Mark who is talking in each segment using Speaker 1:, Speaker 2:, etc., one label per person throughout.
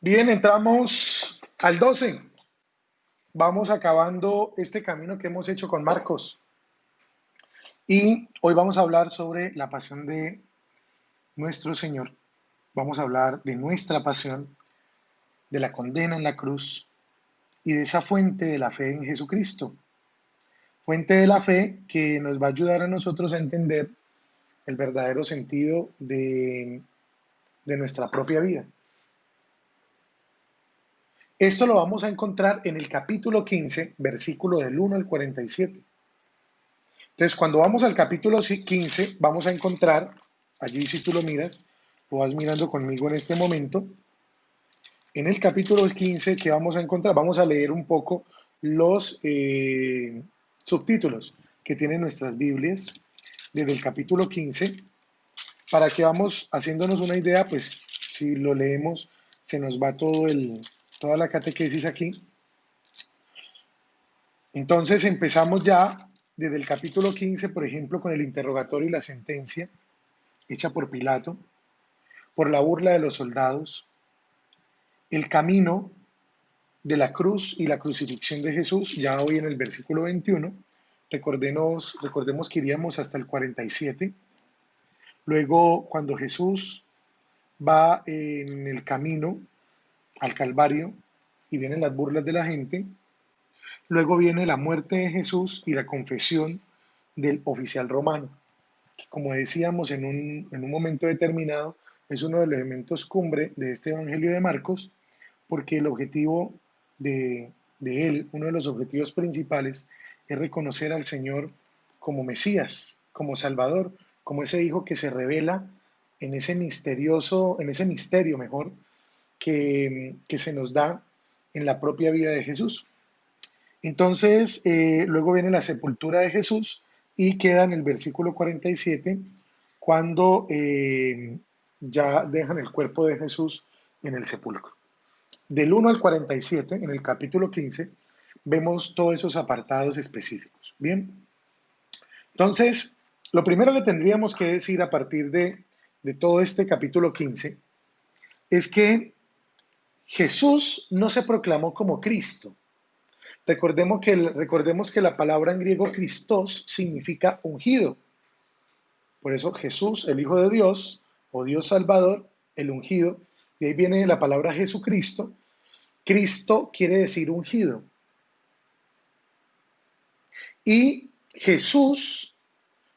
Speaker 1: Bien, entramos al 12. Vamos acabando este camino que hemos hecho con Marcos. Y hoy vamos a hablar sobre la pasión de nuestro Señor. Vamos a hablar de nuestra pasión, de la condena en la cruz y de esa fuente de la fe en Jesucristo. Fuente de la fe que nos va a ayudar a nosotros a entender el verdadero sentido de nuestra propia vida. Esto lo vamos a encontrar en el capítulo 15, versículo del 1 al 47. Entonces, cuando vamos al capítulo 15, vamos a encontrar, allí si tú lo miras, lo vas mirando conmigo en este momento, en el capítulo 15 que vamos a encontrar, vamos a leer un poco los subtítulos que tienen nuestras Biblias desde el capítulo 15, para que vamos haciéndonos una idea, pues si lo leemos se nos va toda la catequesis aquí. Entonces empezamos ya desde el capítulo 15, por ejemplo, con el interrogatorio y la sentencia hecha por Pilato, por la burla de los soldados, el camino de la cruz y la crucifixión de Jesús, ya hoy en el versículo 21, recordemos que iríamos hasta el 47, luego cuando Jesús va en el camino al Calvario y vienen las burlas de la gente, luego viene la muerte de Jesús y la confesión del oficial romano, que como decíamos en un momento determinado, es uno de los elementos cumbre de este Evangelio de Marcos, porque el objetivo de él, uno de los objetivos principales, es reconocer al Señor como Mesías, como Salvador, como ese Hijo que se revela en ese misterio mejor, que se nos da en la propia vida de Jesús. Entonces, luego viene la sepultura de Jesús y queda en el versículo 47 cuando ya dejan el cuerpo de Jesús en el sepulcro. Del 1 al 47, en el capítulo 15, vemos todos esos apartados específicos. Bien, entonces, lo primero que tendríamos que decir a partir de todo este capítulo 15 es que Jesús no se proclamó como Cristo. Recordemos que la palabra en griego Christos significa ungido. Por eso Jesús, el Hijo de Dios, o Dios Salvador, el ungido, de ahí viene la palabra Jesucristo. Cristo quiere decir ungido. Y Jesús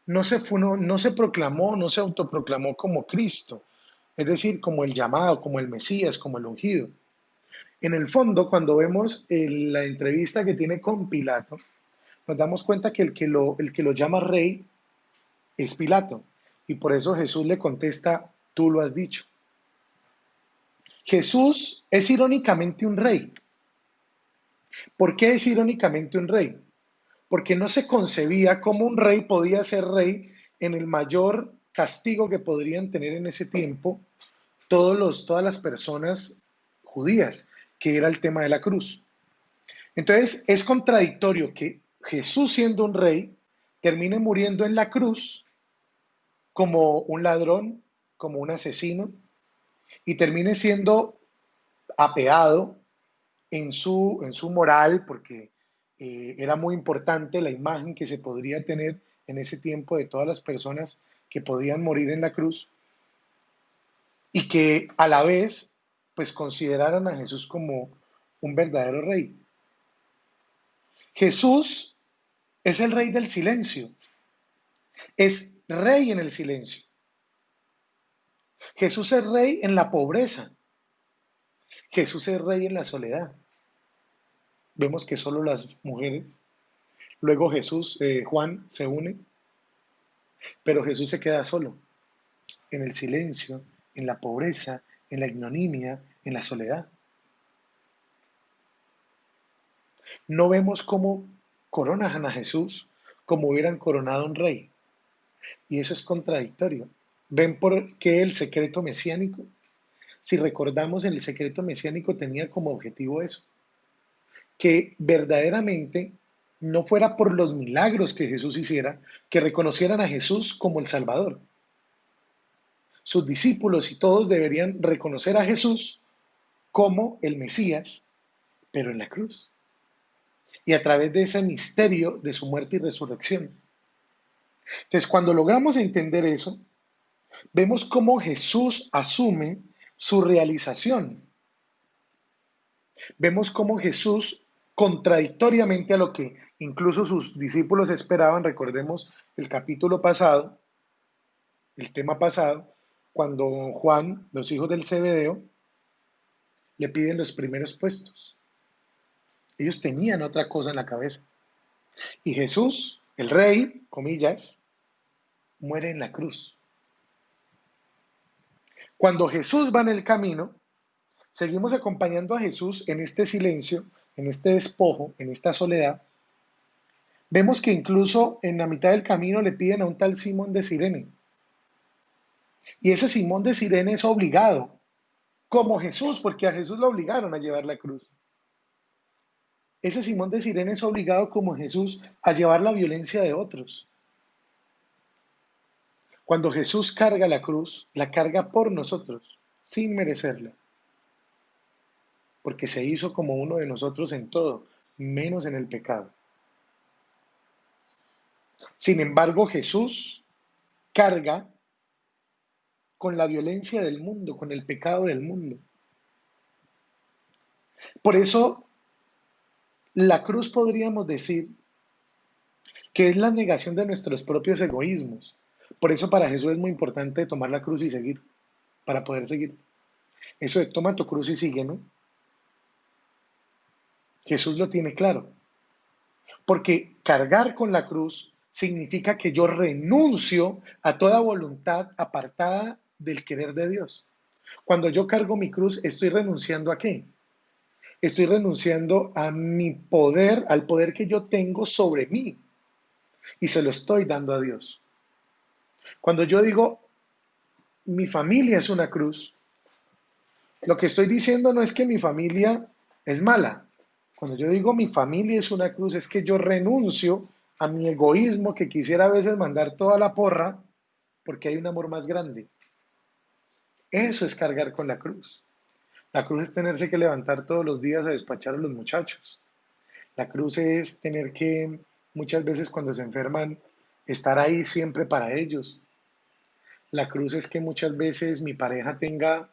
Speaker 1: no se proclamó, no se autoproclamó como Cristo, es decir, como el llamado, como el Mesías, como el ungido. En el fondo, cuando vemos la entrevista que tiene con Pilato, nos damos cuenta que el que lo llama rey es Pilato. Y por eso Jesús le contesta, tú lo has dicho. Jesús es irónicamente un rey. ¿Por qué es irónicamente un rey? Porque no se concebía cómo un rey podía ser rey en el mayor castigo que podrían tener en ese tiempo todas las personas judías, que era el tema de la cruz. Entonces es contradictorio que Jesús, siendo un rey, termine muriendo en la cruz como un ladrón, como un asesino, y termine siendo apeado en su moral, porque era muy importante la imagen que se podría tener en ese tiempo de todas las personas que podían morir en la cruz, y que a la vez pues consideraran a Jesús como un verdadero rey. Jesús es el rey del silencio, es rey en el silencio. Jesús es rey en la pobreza, Jesús es rey en la soledad. Vemos que solo las mujeres, luego Juan se une, pero Jesús se queda solo, en el silencio, en la pobreza, en la ignominia, en la soledad. No vemos cómo coronan a Jesús como hubieran coronado a un rey. Y eso es contradictorio. ¿Ven por qué el secreto mesiánico? Si recordamos, el secreto mesiánico tenía como objetivo eso, que verdaderamente no fuera por los milagros que Jesús hiciera, que reconocieran a Jesús como el Salvador. Sus discípulos y todos deberían reconocer a Jesús como el Mesías, pero en la cruz. Y a través de ese misterio de su muerte y resurrección. Entonces, cuando logramos entender eso, vemos cómo Jesús asume su realización. Vemos cómo Jesús, contradictoriamente a lo que incluso sus discípulos esperaban, recordemos el capítulo pasado, el tema pasado, cuando Juan, los hijos del Zebedeo, le piden los primeros puestos. Ellos tenían otra cosa en la cabeza. Y Jesús, el rey, comillas, muere en la cruz. Cuando Jesús va en el camino, seguimos acompañando a Jesús en este silencio, en este despojo, en esta soledad. Vemos que incluso en la mitad del camino le piden a un tal Simón de Cirene. Y ese Simón de Cirene es obligado, como Jesús, porque a Jesús lo obligaron a llevar la cruz. Ese Simón de Cirene es obligado como Jesús a llevar la violencia de otros. Cuando Jesús carga la cruz, la carga por nosotros, sin merecerla, porque se hizo como uno de nosotros en todo, menos en el pecado. Sin embargo, Jesús carga con la violencia del mundo, con el pecado del mundo. Por eso, la cruz podríamos decir que es la negación de nuestros propios egoísmos. Por eso para Jesús es muy importante tomar la cruz y seguir, para poder seguir. Eso de toma tu cruz y sígueme, Jesús lo tiene claro. Porque cargar con la cruz significa que yo renuncio a toda voluntad apartada del querer de Dios. Cuando yo cargo mi cruz, estoy renunciando a qué? Estoy renunciando a mi poder, al poder que yo tengo sobre mí. Y se lo estoy dando a Dios. Cuando yo digo, mi familia es una cruz, lo que estoy diciendo no es que mi familia es mala. Cuando yo digo mi familia es una cruz, es que yo renuncio a mi egoísmo que quisiera a veces mandar toda la porra porque hay un amor más grande. Eso es cargar con la cruz. La cruz es tenerse que levantar todos los días a despachar a los muchachos. La cruz es tener que, muchas veces cuando se enferman, estar ahí siempre para ellos. La cruz es que muchas veces mi pareja tenga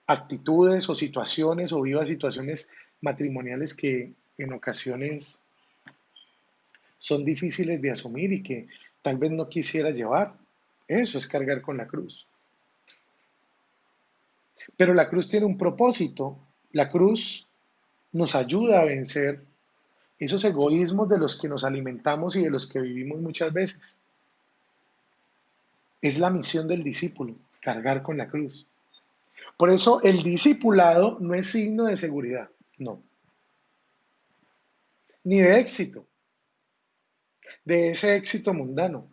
Speaker 1: actitudes o situaciones o viva situaciones matrimoniales que en ocasiones son difíciles de asumir y que tal vez no quisiera llevar. Eso es cargar con la cruz. Pero la cruz tiene un propósito. La cruz nos ayuda a vencer esos egoísmos de los que nos alimentamos y de los que vivimos muchas veces. Es la misión del discípulo, cargar con la cruz. Por eso el discipulado no es signo de seguridad, no, ni de éxito, de ese éxito mundano.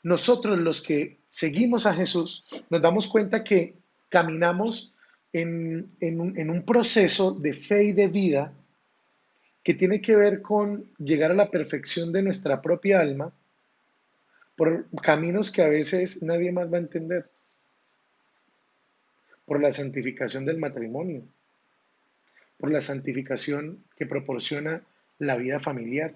Speaker 1: Nosotros los que seguimos a Jesús nos damos cuenta que caminamos en un proceso de fe y de vida que tiene que ver con llegar a la perfección de nuestra propia alma por caminos que a veces nadie más va a entender, por la santificación del matrimonio, por la santificación que proporciona la vida familiar,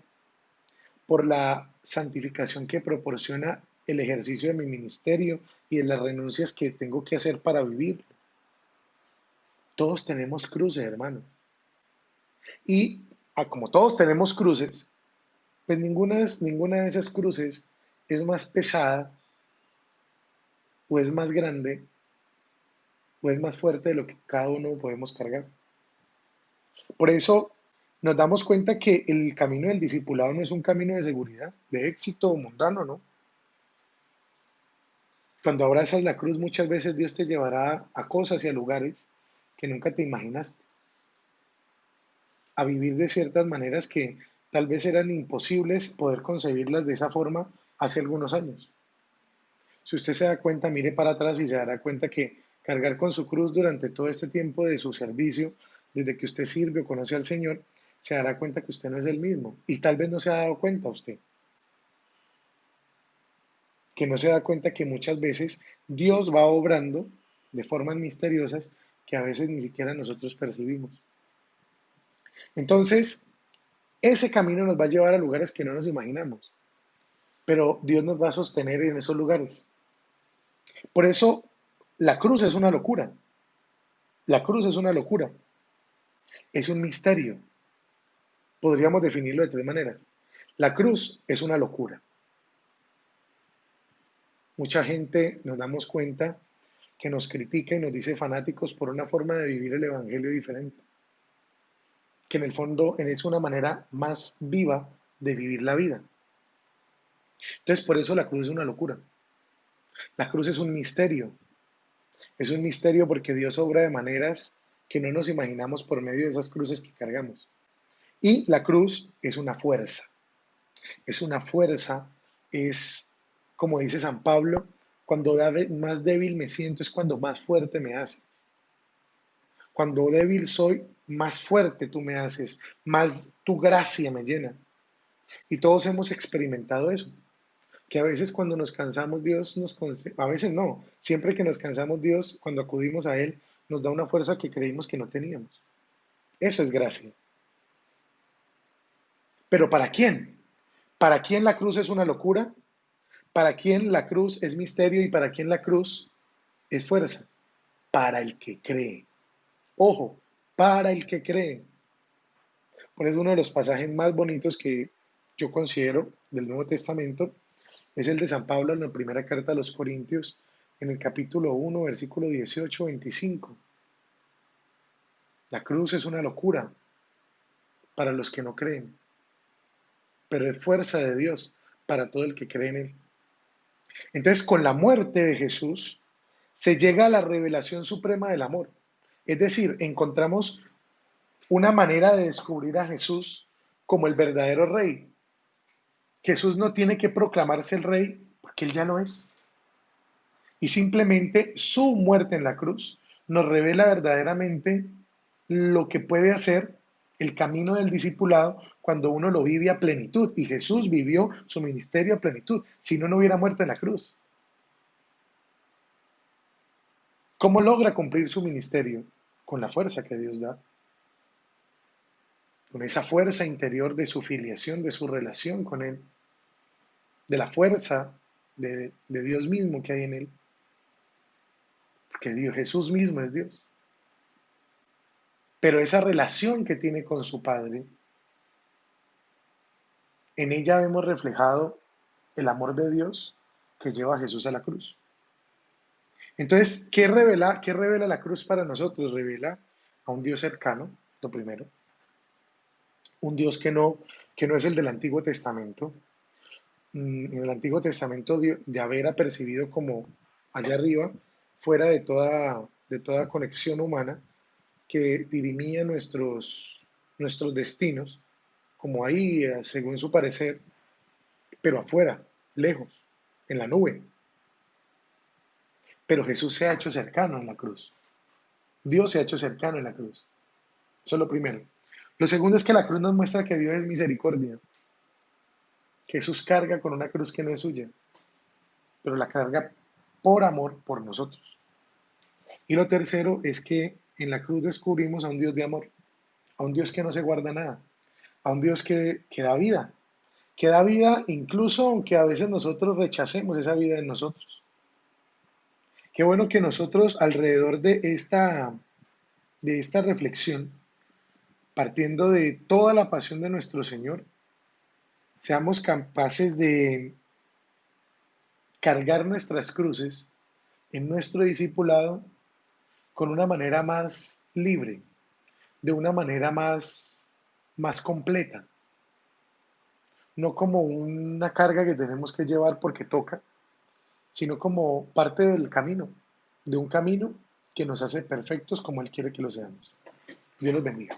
Speaker 1: por la santificación que proporciona el ejercicio de mi ministerio y de las renuncias que tengo que hacer para vivir. Todos tenemos cruces, hermano. Y como todos tenemos cruces, pues ninguna de esas cruces es más pesada o es más grande o es más fuerte de lo que cada uno podemos cargar. Por eso nos damos cuenta que el camino del discipulado no es un camino de seguridad, de éxito mundano, ¿no? Cuando abrazas la cruz, muchas veces Dios te llevará a cosas y a lugares que nunca te imaginaste, a vivir de ciertas maneras que tal vez eran imposibles poder concebirlas de esa forma hace algunos años. Si usted se da cuenta, mire para atrás y se dará cuenta que cargar con su cruz durante todo este tiempo de su servicio, desde que usted sirve o conoce al Señor, se dará cuenta que usted no es el mismo. Y tal vez no se ha dado cuenta usted, que no se da cuenta que muchas veces Dios va obrando de formas misteriosas que a veces ni siquiera nosotros percibimos. Entonces, ese camino nos va a llevar a lugares que no nos imaginamos, pero Dios nos va a sostener en esos lugares. Por eso, la cruz es una locura. La cruz es una locura. Es un misterio. Podríamos definirlo de tres maneras. La cruz es una locura. Mucha gente nos damos cuenta que nos critica y nos dice fanáticos por una forma de vivir el Evangelio diferente, que en el fondo es una manera más viva de vivir la vida. Entonces, por eso la cruz es una locura. La cruz es un misterio porque Dios obra de maneras que no nos imaginamos por medio de esas cruces que cargamos. Y la cruz es una fuerza, es como dice San Pablo, cuando más débil me siento es cuando más fuerte me haces. Cuando débil soy, más fuerte tú me haces, más tu gracia me llena. Y todos hemos experimentado eso, que a veces cuando nos cansamos Dios a veces no, siempre que nos cansamos Dios, cuando acudimos a Él, nos da una fuerza que creímos que no teníamos. Eso es gracia. Pero ¿para quién? ¿Para quién la cruz es una locura? ¿Para quién la cruz es misterio y para quién la cruz es fuerza? Para el que cree. Ojo, para el que cree. Por eso uno de los pasajes más bonitos que yo considero del Nuevo Testamento es el de San Pablo en la primera carta a los Corintios, en el capítulo 1, versículo 18-25. La cruz es una locura para los que no creen, pero es fuerza de Dios para todo el que cree en Él. Entonces, con la muerte de Jesús, se llega a la revelación suprema del amor. Es decir, encontramos una manera de descubrir a Jesús como el verdadero rey. Jesús no tiene que proclamarse el rey porque él ya lo es. Y simplemente su muerte en la cruz nos revela verdaderamente lo que puede hacer el camino del discipulado cuando uno lo vive a plenitud. Y Jesús vivió su ministerio a plenitud, si no, no hubiera muerto en la cruz. ¿Cómo logra cumplir su ministerio? Con la fuerza que Dios da, con esa fuerza interior de su filiación, de su relación con Él, de la fuerza de Dios mismo que hay en Él, porque Jesús mismo es Dios. Pero esa relación que tiene con su Padre, en ella vemos reflejado el amor de Dios que lleva a Jesús a la cruz. Entonces, qué revela la cruz para nosotros? Revela a un Dios cercano, lo primero, un Dios que no es el del Antiguo Testamento. En el Antiguo Testamento Yahvé era percibido como allá arriba, fuera de toda conexión humana, que dirimía nuestros destinos, como ahí, según su parecer, pero afuera, lejos, en la nube. Pero Jesús se ha hecho cercano en la cruz. Dios se ha hecho cercano en la cruz. Eso es lo primero. Lo segundo es que la cruz nos muestra que Dios es misericordia. Que Jesús carga con una cruz que no es suya, pero la carga por amor por nosotros. Y lo tercero es que en la cruz descubrimos a un Dios de amor, a un Dios que no se guarda nada, a un Dios que da vida incluso aunque a veces nosotros rechacemos esa vida en nosotros. Qué bueno que nosotros alrededor de esta reflexión, partiendo de toda la pasión de nuestro Señor, seamos capaces de cargar nuestras cruces en nuestro discipulado con una manera más libre, de una manera más completa, no como una carga que tenemos que llevar porque toca, sino como parte del camino, de un camino que nos hace perfectos como Él quiere que lo seamos. Dios los bendiga.